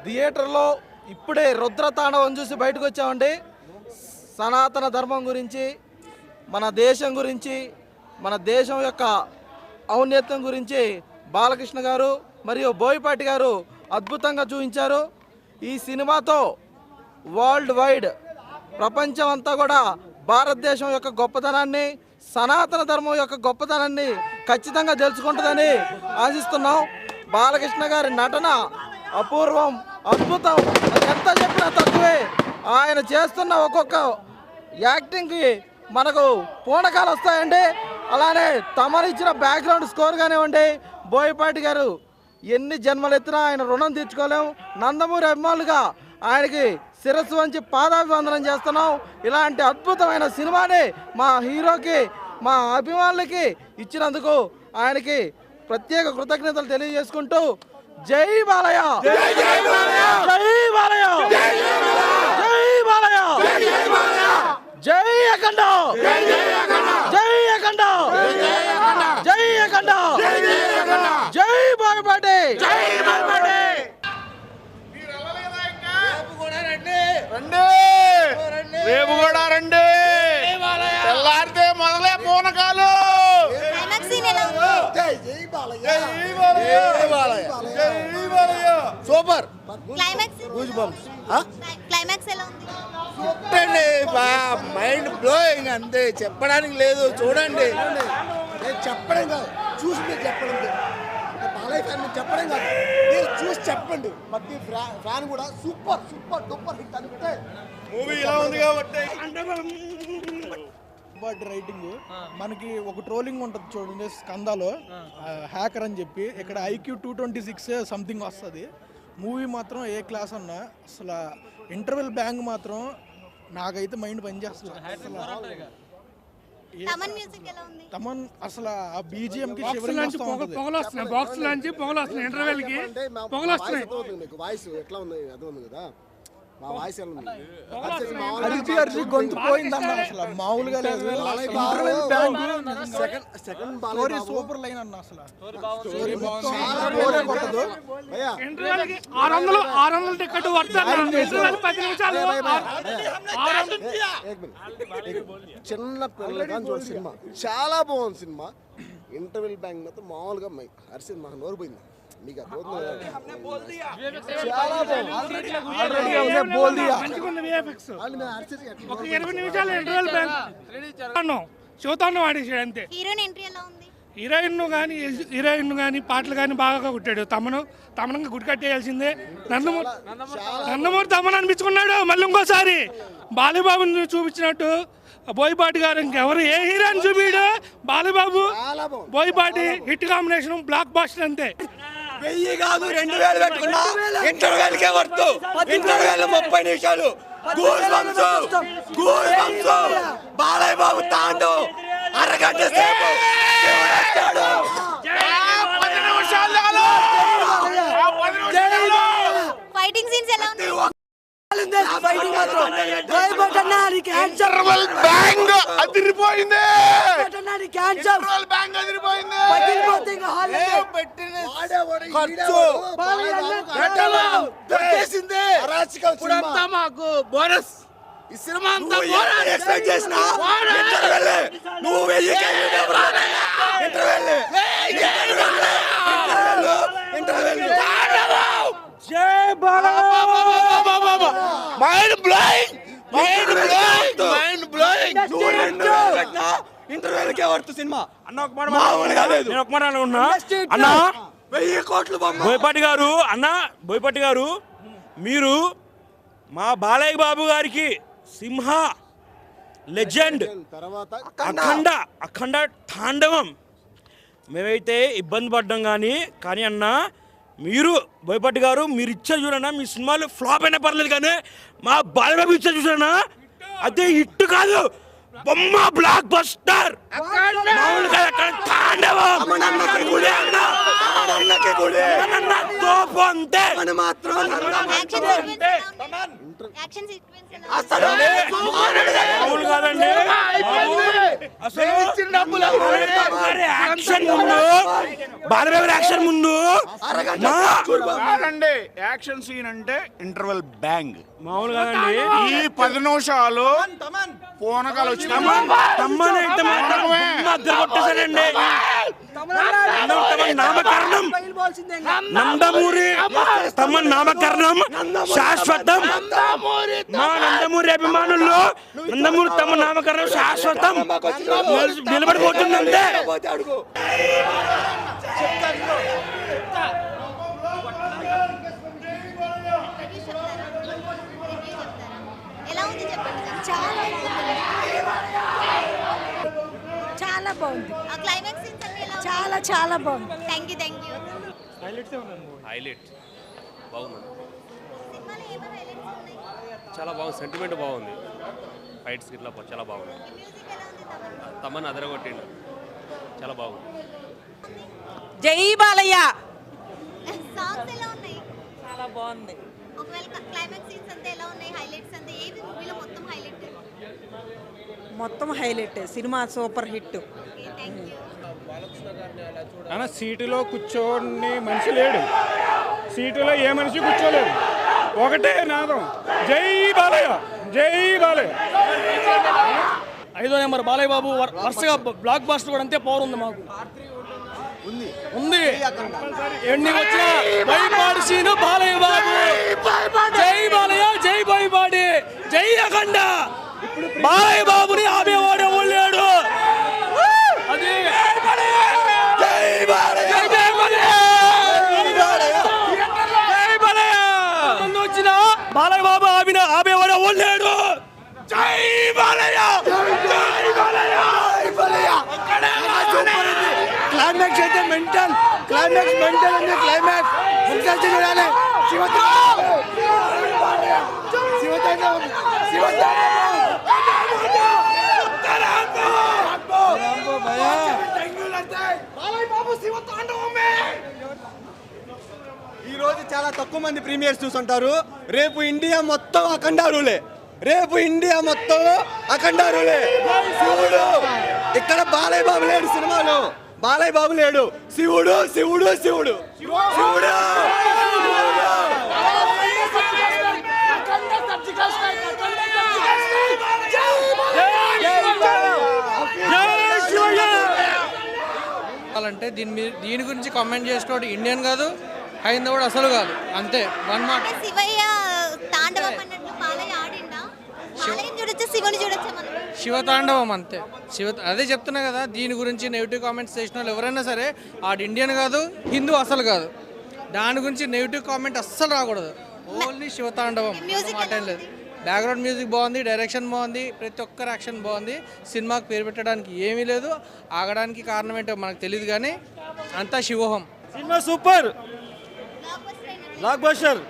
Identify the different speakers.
Speaker 1: థియేటర్లో ఇప్పుడే రుద్రతాండవం చూసి బయటకు వచ్చామండి. సనాతన ధర్మం గురించి, మన దేశం గురించి, మన దేశం యొక్క ఔన్నత్యం గురించి బాలకృష్ణ గారు మరియు బోయపాటి గారు అద్భుతంగా చూపించారు. ఈ సినిమాతో వరల్డ్ వైడ్ ప్రపంచం అంతా కూడా భారతదేశం యొక్క గొప్పతనాన్ని, సనాతన ధర్మం యొక్క గొప్పతనాన్ని ఖచ్చితంగా తెలుసుకుంటుందని ఆశిస్తున్నాం. బాలకృష్ణ గారి నటన అపూర్వం, అద్భుతం. ఎంత చెప్పినా తక్కువే. ఆయన చేస్తున్న ఒక్కొక్క యాక్టింగ్కి మనకు పూనకాలు వస్తాయండి. అలానే తమరిచ్చిన బ్యాక్గ్రౌండ్ స్కోర్ కానివ్వండి, బోయపాటి గారు ఎన్ని జన్మలు ఎత్తినా ఆయన రుణం తీర్చుకోలేం. నందమూరి అభిమానులుగా ఆయనకి శిరస్సు వంచి పాదాభివందనం చేస్తున్నాం. ఇలాంటి అద్భుతమైన సినిమాని మా హీరోకి, మా అభిమానులకి ఇచ్చినందుకు ఆయనకి ప్రత్యేక కృతజ్ఞతలు తెలియజేసుకుంటూ జై బాలయ్య, జై బాలయ్య, జై బాలయ్య, జై అఖండ, జై అఖండ, జై అఖండ, జై బోయపాటి.
Speaker 2: రేపు కూడా రండి, తెల్లారితే మొదలే పూనకాలు. సూపర్ మైండ్ బ్లోయింగ్, అంతే, చెప్పడానికి లేదు. చూడండి,
Speaker 3: చెప్పడం కాదు, చూసి మీరు చెప్పడం. బాలయ్య ఫ్యాన్ మీరు చెప్పడం కాదు, మీరు చూసి చెప్పండి. మధ్య ఫ్యాన్ కూడా సూపర్ సూపర్ డూపర్ హిట్ అనుకుంటే
Speaker 2: మూవీ ఇలా ఉంది కాబట్టి.
Speaker 4: రైటింగ్ మనకి ఒక ట్రోలింగ్ ఉంటుంది చూడండి స్కందాలో, హ్యాకర్ అని చెప్పి. ఇక్కడ IQ 226 సంథింగ్ వస్తుంది. మూవీ మాత్రం ఏ క్లాస్ అన్నా. అసలు ఇంటర్వెల్ బ్యాంగ్ మాత్రం నాకైతే మైండ్ పనిచేస్తుంది. తమన్ అసలు ఆ BGM కి అరిచి గొంతు పోయిందన్న. అసలు మామూలుగా లేదు. స్టోరీ సూపర్ లైన్ అన్న. అసలు స్టోరీ మొత్తం
Speaker 5: 600 టికెట్
Speaker 3: చిన్న పిల్లగా చూడ సినిమా చాలా బాగుంది. సినిమా ఇంటర్వెల్ బ్యాంక్ మొత్తం మామూలుగా అరిసింది, మాకు నోరు పోయింది. మీకు
Speaker 5: హీరోయిన్ కానీ పాటలు కానీ బాగా కుట్టాడు. తమనంగా గుడి కట్టేయాల్సిందే. నందమూరి తమన్ అనిపించుకున్నాడు. మళ్ళీ ఇంకోసారి బాలీబాబుని చూపించినట్టు బోయపాటి గారు ఇంకెవరు ఏ హీరోని చూపిడు. బాలీబాబు Boyapati hit combination, blockbuster అంతే.
Speaker 1: 1000 కాదు 2000 పెట్టుకున్నా ఇంటర్వెల్కే వర్తు. ఇంటర్వెల్ 30 నిమిషాలు గూస్ బంప్స్. బాలయ్య బాబు తాండు అరగంట సేపు
Speaker 6: ఫైటింగ్ సీన్స్ ఎలా ఉంది?
Speaker 2: అదిరిపోయింది. మాకు బోనస్ ఈ సినిమా అంతా ఎక్స్పెక్ట్ చేసిన నువ్వు మైండ్ బ్లోయింగ్, మైండ్ బ్లోయింగ్.
Speaker 1: ఇంటర్వెల్కే వర్తు సినిమా
Speaker 5: అన్న. ఒక మాట అనుకున్నా అన్న,
Speaker 1: 1000 కోట్లు
Speaker 5: బోయపాటి గారు మీరు మా బాలయ్య బాబు గారికి సింహ లెజెండ్ అఖండ తాండవం మేమైతే ఇబ్బంది పడ్డాం. కానీ అన్న మీరు బోయపాటి గారు మీరు ఇచ్చా చూడన్నా, మీ సినిమాలు ఫ్లాప్ అయినా పర్లేదు, కానీ మా బాలయ్య బాబు ఇచ్చా చూసానా అదే హిట్ కాదు, బొమ్మ బ్లాక్ బస్టర్. తాండవం
Speaker 2: తోపు అంతే మాత్రం
Speaker 6: యాక్షన్ సీక్వెన్స్ ఎలా ఉంది? యాక్షన్ సీక్వెన్స్ ఎలా ఉంది?
Speaker 2: అసలు మామూలు కాదండి. అసలు యాక్షన్ ముందు బాలబాబు యాక్షన్ ముందు
Speaker 7: కాదండి యాక్షన్ సీన్ అంటే ఇంటర్వెల్ బ్యాంగ్
Speaker 2: మామూలు కాదండి.
Speaker 7: ఈ 10 నిమిషాలు పూనకాలు వచ్చి
Speaker 2: కొట్టేశాడండి. నామకరణం నందమూరి తమ నామకరణం శాశ్వతం. మా నందమూరి అభిమానుల్లో నందమూరి తమ నామకరణం శాశ్వతం నిలబడిపోతుందంటే.
Speaker 6: ఎలా ఉంది చెప్పండి.
Speaker 8: చాలా బాగుంది.
Speaker 6: ఆ క్లైమాక్స్ సీన్స్ అన్ని ఎలా
Speaker 8: చాలా చాలా బాగుంది.
Speaker 6: థ్యాంక్ యూ
Speaker 9: హైలైట్ బాగుంది,
Speaker 6: సినిమాలో ఏమైనా హైలైట్స్ ఉన్నాయి?
Speaker 9: చాలా బాగుంది, సెంటిమెంట్ బాగుంది, ఫైట్స్ ఇట్లా చాలా బాగుంది.
Speaker 6: మ్యూజిక్ ఎలా ఉంది?
Speaker 9: తమన్ అదరగొట్టిండు, చాలా బాగుంది.
Speaker 8: జై బాలయ్య.
Speaker 6: సాంగ్స్ ఎలా ఉన్నాయి?
Speaker 8: చాలా బాగుంది.
Speaker 6: ఒకవేళ క్లైమాక్స్ సీన్స్ అంతా ఎలా ఉన్నాయి? హైలైట్స్ అంతా ఏవి మూవీలో మొత్తం హైలైట్?
Speaker 8: మొత్తం highlight. Cinema super hit.
Speaker 6: Okay, thank you.
Speaker 7: అన్న సీటులో కూర్చోని మనిషి లేడు, సీటులో ఏ మనిషి కూర్చోలేడు, ఒకటే నాదం జై బాలయ్య జై బాలయ్య.
Speaker 1: 5వ నెంబర్ బాలయ్య బాబు వరుసగా బ్లాక్ బాస్టర్ కూడా అంతే పవర్ ఉంది మాకు. ఉంది ఎన్ని వచ్చినా బైపాడి సీను బాలయ్య బాబు. జై బాలయ్య జై బైపాడి జై అఖండ. బాలయ్య బాబుని ఆపేవాడు ఎవరు లేడు. అది వచ్చిన బాలయ్య బాబు ఆపేవాడు ఎవరు లేడు.
Speaker 2: జై బాలయ్య జై బాలయ్య
Speaker 3: క్లైమాక్స్ అయితే మెంటల్. క్లైమాక్స్ మెంటల్ అంటే క్లైమాక్స్ ఒకసారి చూడాలి. ఈ రోజు చాలా తక్కువ మంది ప్రీమియర్స్ చూసుంటారు. రేపు ఇండియా మొత్తం అఖండారులే. రేపు ఇండియా మొత్తం అఖండారులే. శివుడు ఇక్కడ బాలయ్య బాబు లేడు సినిమాలో. బాలయ్య బాబు లేడు. శివుడు శివుడు శివుడు శివుడు.
Speaker 1: అంటే దీని గురించి కామెంట్ చేసినోడు ఇండియన్ కాదు, హైందవుడు అసలు కాదు. అంతే వన్ మాట.
Speaker 6: అంటే శివయ్య తాండవం అన్నట్లు బాలయ్య ఆడిండా? బాలయ్యని చూడొచ్చా శివుని చూడొచ్చా మనం?
Speaker 1: శివతాండవం అంతే. అదే చెప్తున్నా కదా, దీని గురించి నెగిటివ్ కామెంట్స్ చేసిన వాళ్ళు ఎవరైనా సరే ఆడు ఇండియన్ కాదు, హిందూ అసలు కాదు. దాని గురించి నెగిటివ్ కామెంట్ అస్సలు రాకూడదు. ఓన్లీ శివతాండవం, మాట ఏం లేదు. బ్యాక్గ్రౌండ్ మ్యూజిక్ బాగుంది, డైరెక్షన్ బాగుంది, ప్రతి ఒక్కరు యాక్షన్ బాగుంది. సినిమాకి పేరు పెట్టడానికి ఏమీ లేదు. ఆగడానికి కారణం ఏంటో మనకు తెలియదు కానీ అంతా శివోహం.
Speaker 2: సినిమా సూపర్
Speaker 6: బ్లాక్ బస్టర్ అయినట్లు.
Speaker 2: Block buster.